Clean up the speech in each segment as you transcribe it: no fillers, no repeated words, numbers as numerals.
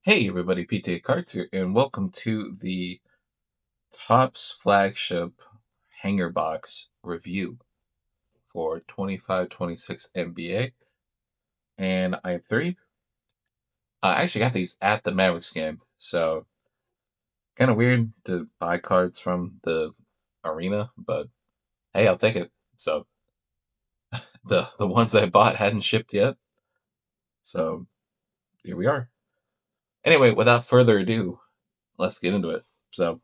Hey everybody, PTA Cards here, and welcome to the Topps Flagship Hanger Box review for 25-26 NBA. And I have three. I actually got these at the Mavericks game, so kind of weird to buy cards from the arena, but hey, I'll take it. So the ones I bought hadn't shipped yet, so here we are. Anyway, without further ado, let's get into it. So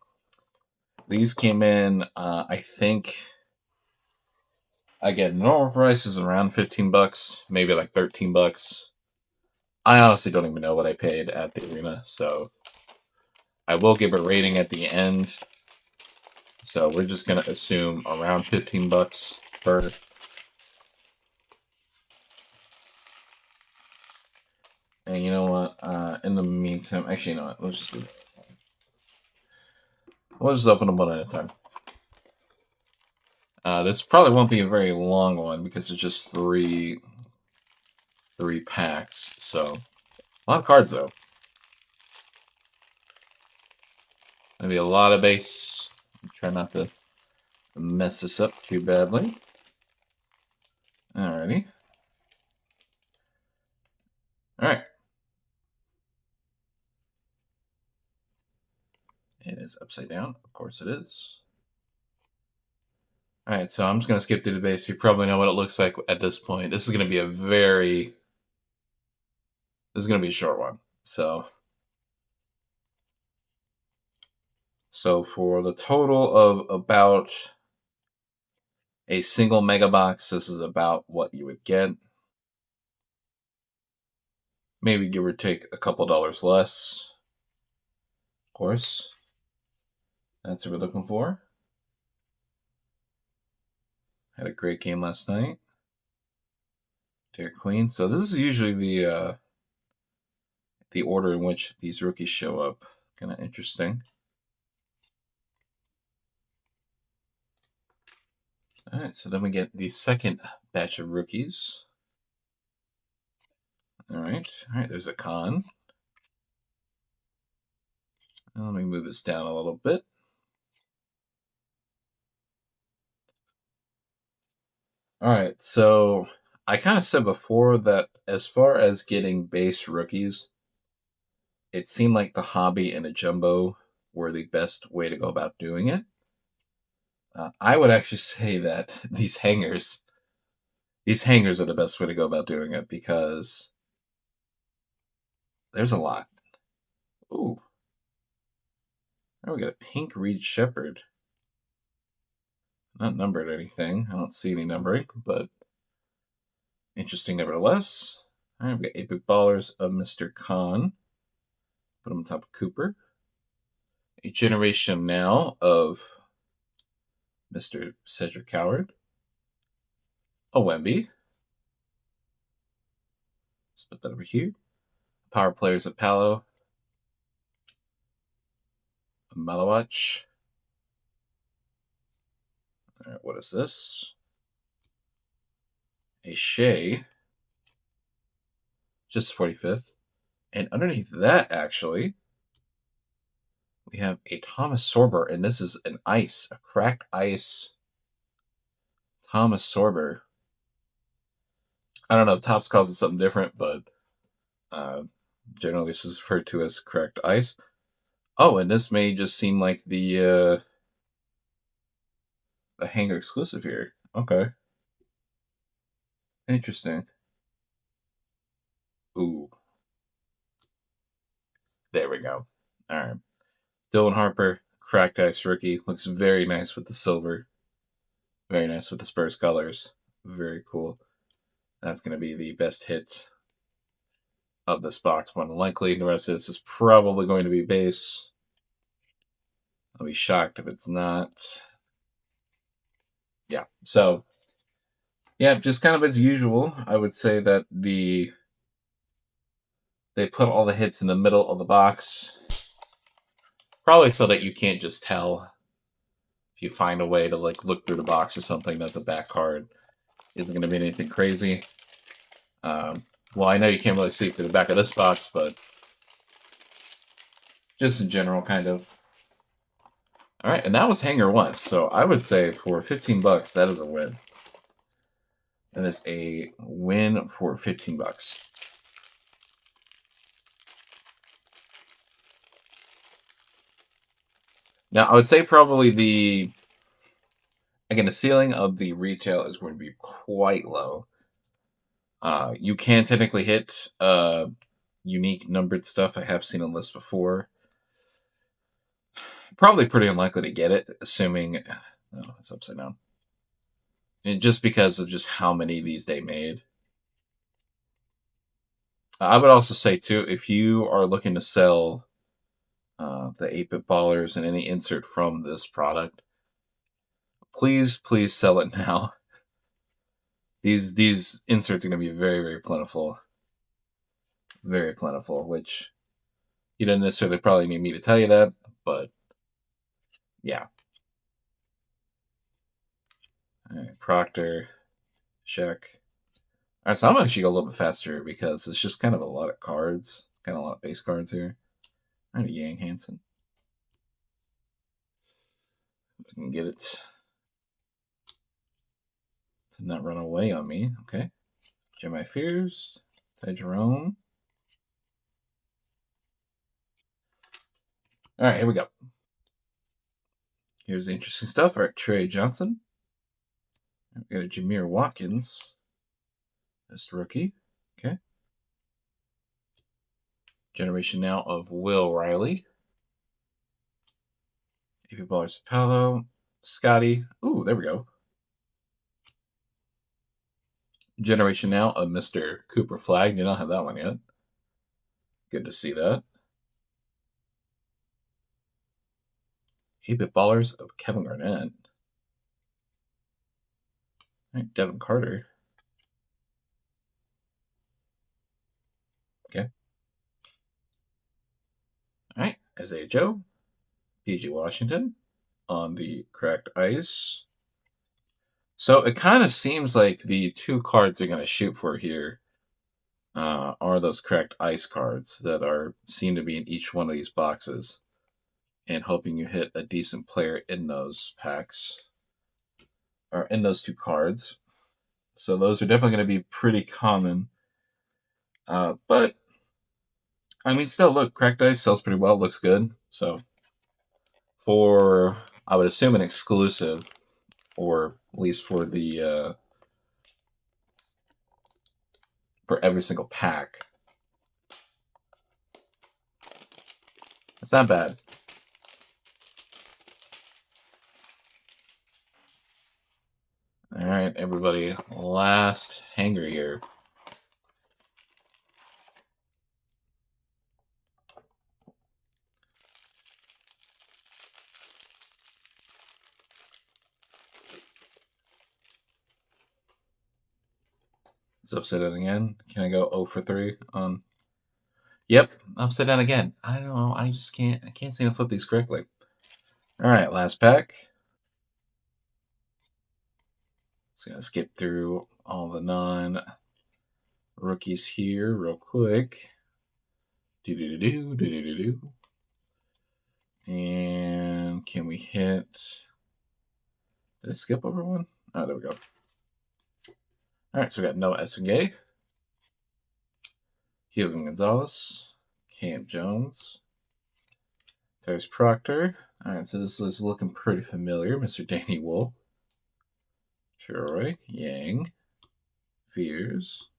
these came in, I think. Again, normal price is around $15, maybe like $13. I honestly don't even know what I paid at the arena, so I will give a rating at the end. So we're just gonna assume around $15 per. And you know what? In the meantime, actually, you know what? Let's just do it. We'll just open them one at a time. This probably won't be a very long one because it's just three packs. So a lot of cards though. Maybe a lot of base. Try not to mess this up too badly. Alrighty. Alright. It is upside down. Of course it is. Alright, so I'm just going to skip through the base. You probably know what it looks like at this point. This is going to be This is going to be a short one. So for the total of about a single mega box, this is about what you would get. Maybe give or take a couple dollars less. Of course. That's what we're looking for. Had a great game last night. Dear Queen. So this is usually the order in which these rookies show up. Kind of interesting. Alright, so then we get the second batch of rookies. Alright, there's a con. Let me move this down a little bit. Alright, so I kind of said before that as far as getting base rookies, it seemed like the hobby and a jumbo were the best way to go about doing it. I would actually say that these hangers are the best way to go about doing it because there's a lot. Ooh. Now we got a pink Reed Shepherd. Not numbered or anything. I don't see any numbering, but interesting nevertheless. All right, we got Epic Ballers of Mr. Khan. Put him on top of Cooper. A Generation Now of Mr. Cedric Coward. A Wemby. Let's put that over here. Power Players of Palo. A Malawatch. All right, what is this? A Shea. Just 45th. And underneath that, actually, we have a Thomas Sorber, and this is an ice, a cracked ice Thomas Sorber. I don't know if Topps calls it something different, but generally this is referred to as cracked ice. Oh, and this may just seem like the hanger exclusive here. Okay. Interesting. Ooh. There we go. All right. Dylan Harper, cracked ice rookie. Looks very nice with the silver. Very nice with the Spurs colors. Very cool. That's going to be the best hit of this box, more than likely. The rest of this is probably going to be base. I'll be shocked if it's not. Yeah, so, yeah, just kind of as usual, I would say that they put all the hits in the middle of the box, probably so that you can't just tell if you find a way to like look through the box or something that the back card isn't going to be anything crazy. Well, I know you can't really see through the back of this box, but Just in general, kind of. All right, and that was hanger one. So I would say for 15 bucks, that is a win. That is a win for 15 bucks. Now, I would say probably the ceiling of the retail is going to be quite low. You can technically hit unique numbered stuff. I have seen a list before. Probably pretty unlikely to get it, assuming. Oh, it's upside down. And just because of just how many these they made. I would also say, too, if you are looking to sell the 8-bit ballers and any insert from this product, please sell it now. These inserts are going to be very, very plentiful. Very plentiful, which you don't necessarily probably need me to tell you that, but yeah. All right, Proctor, check. All right, so I'm actually go a little bit faster because it's just kind of a lot of cards. Kind of a lot of base cards here. All right, Yang Hansen. I can get it to not run away on me. Okay. Jedi Fears. Ty Jerome. All right, here we go. Here's the interesting stuff. All right, Trey Johnson. We got a Jameer Watkins. Best rookie. Okay. Generation now of Will Riley. AP Ballers Paolo. Scotty. Ooh, there we go. Generation now of Mr. Cooper Flag. Did not have that one yet. Good to see that. 8-bit Ballers of Kevin Garnett. All right, Devin Carter. Okay. All right, Isaiah Joe. PG Washington on the cracked ice. So it kind of seems like the two cards they're going to shoot for here are those cracked ice cards that are seem to be in each one of these boxes, and hoping you hit a decent player in those packs or in those two cards. So those are definitely going to be pretty common. But I mean, still, look, cracked ice sells pretty well. Looks good. So for I would assume an exclusive, or at least for every single pack, it's not bad. All right, everybody. Last hanger here. It's upside down again. Can I go 0 for 3 on? Yep, upside down again. I don't know. I just can't. I can't seem to flip these correctly. All right, last pack. Just gonna skip through all the non-rookies here real quick. Do do do do do do do. And can we hit? Did I skip over one? Oh, there we go. All right, so we got Noah Essengay, Hugo Gonzalez, Cam Jones, there's Proctor. All right, so this is looking pretty familiar. Mr. Danny Wolf, Troy, Yang, Fears.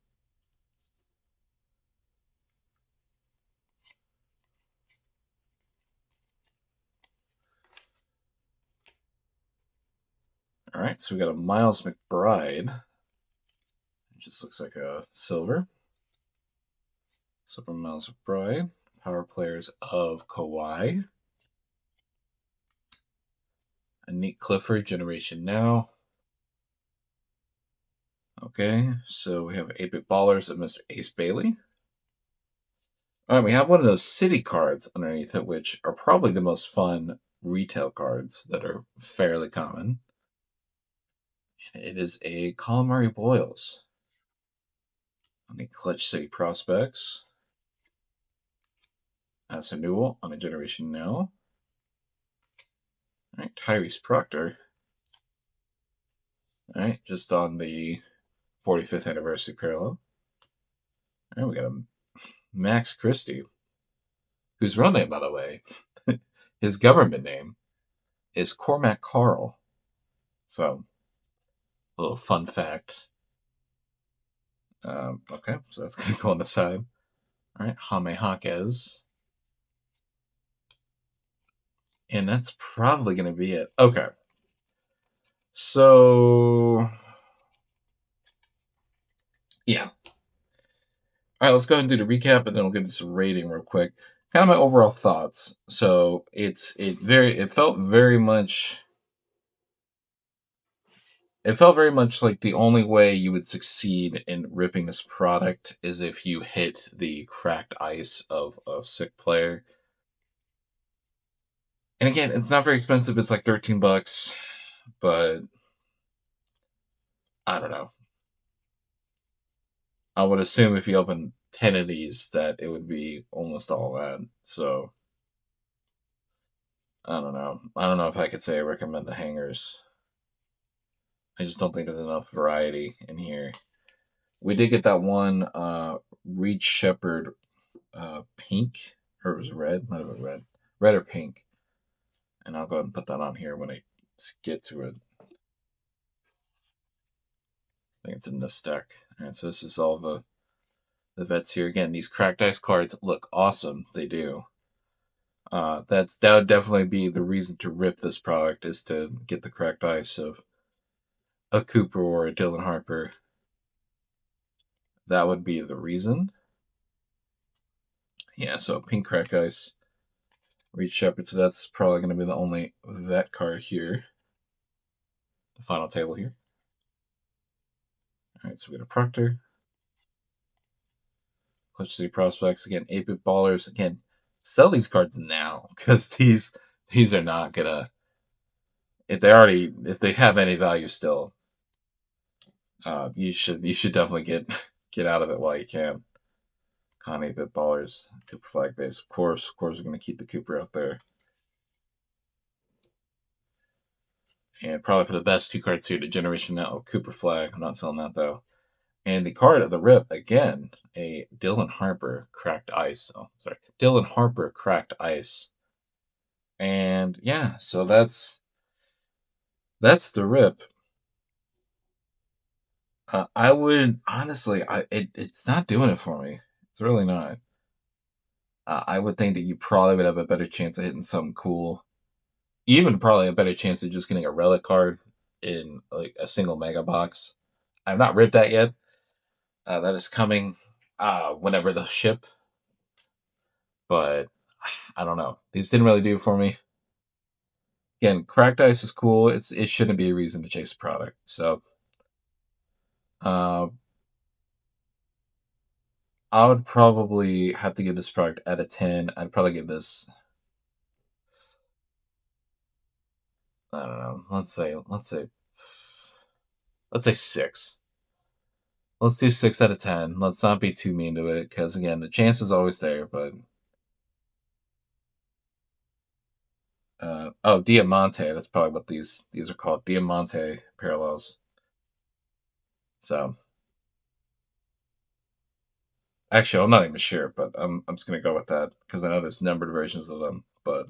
All right, so we got a Miles McBride. It just looks like a silver. Silver Miles McBride. Power players of Kawhi. A Nick Clifford, Generation Now. Okay, so we have 8-bit ballers of Mr. Ace Bailey. All right, we have one of those city cards underneath it, which are probably the most fun retail cards that are fairly common. It is a Calamari Boyles on the Clutch City Prospects. Pass renewal on a generation now. All right, Tyrese Proctor. All right, just on the 45th anniversary parallel. All right, we got a Max Christie, whose real name, by the way, his government name is Cormac Carl. So, a little fun fact. Okay, so that's going to go on the side. All right, Jaime Jaquez. And that's probably going to be it. Okay. So, yeah. All right, let's go ahead and do the recap, and then we'll give this a rating real quick. Kind of my overall thoughts. So it felt very much like the only way you would succeed in ripping this product is if you hit the cracked ice of a sick player. And again, it's not very expensive. It's like $13, but I don't know. I would assume if you open 10 of these that it would be almost all that. So I don't know. I don't know if I could say I recommend the hangers. I just don't think there's enough variety in here. We did get that one Reed Shepherd pink, or it was red, might have been red or pink. And I'll go ahead and put that on here when I get to it. I think it's in this deck. All right, so this is all the vets here. Again, these cracked ice cards look awesome. They do. That would definitely be the reason to rip this product, is to get the cracked ice of a Cooper or a Dylan Harper. That would be the reason. Yeah, so pink cracked ice, Reed Shepherd. So that's probably going to be the only vet card here. The final table here. All right, so we got a Proctor. Clutch City Prospects. Again, 8-bit ballers. Again, sell these cards now, because these are not gonna, if they have any value still, you should definitely get out of it while you can. Con 8-bit ballers, Cooper flag base. Of course, we're gonna keep the Cooper out there. And probably for the best two cards here, the Generation Now Cooper flag. I'm not selling that though. And the card of the rip, again, a Dylan Harper cracked ice. Oh, sorry. Dylan Harper cracked ice. And yeah, so that's the rip. I would honestly, it's not doing it for me. It's really not. I would think that you probably would have a better chance of hitting something cool. Even probably a better chance of just getting a relic card in like a single mega box. I've not ripped that yet. That is coming whenever the ship. But I don't know. These didn't really do it for me. Again, cracked ice is cool. It shouldn't be a reason to chase a product. So I would probably have to give this product out of 10. I'd probably give this, I don't know. Let's say 6. Let's do 6 out of 10. Let's not be too mean to it, because again, the chance is always there. But Diamante. That's probably what these are called. Diamante parallels. So actually, I'm not even sure, but I'm just gonna go with that because I know there's numbered versions of them. But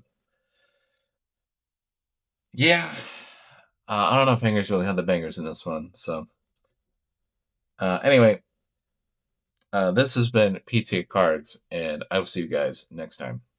yeah, I don't know if Hangers really had the bangers in this one. So anyway, this has been PTA Cards, and I will see you guys next time.